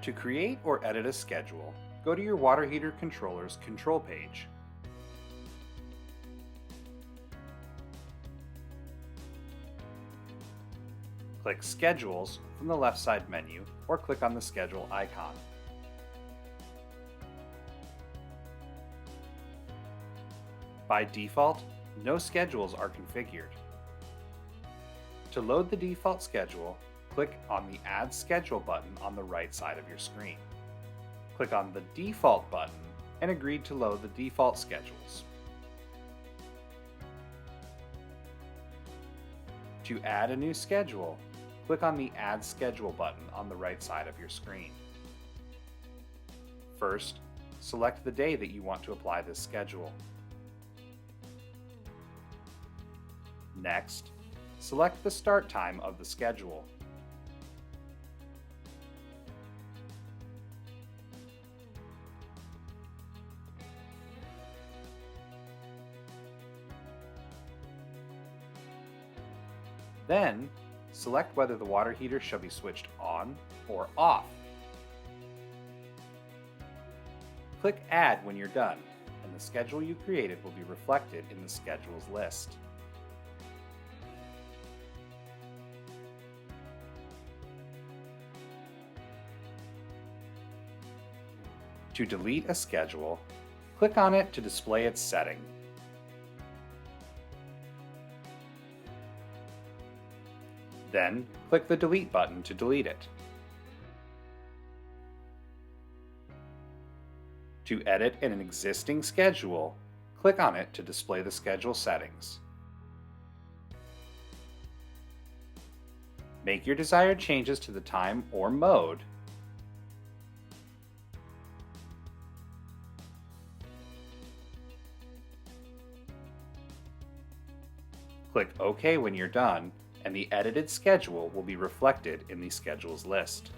To create or edit a schedule, go to your water heater controller's control page. Click Schedules from the left side menu or click on the schedule icon. By default, no schedules are configured. To load the default schedule, click on the Add Schedule button on the right side of your screen. Click on the Default button and agree to load the default schedules. To add a new schedule, click on the Add Schedule button on the right side of your screen. First, select the day that you want to apply this schedule. Next, select the start time of the schedule. Then, select whether the water heater shall be switched on or off. Click Add when you're done, and the schedule you created will be reflected in the schedules list. To delete a schedule, click on it to display its setting. Then, click the Delete button to delete it. To edit an existing schedule, click on it to display the schedule settings. Make your desired changes to the time or mode, click OK when you're done, and the edited schedule will be reflected in the schedules list.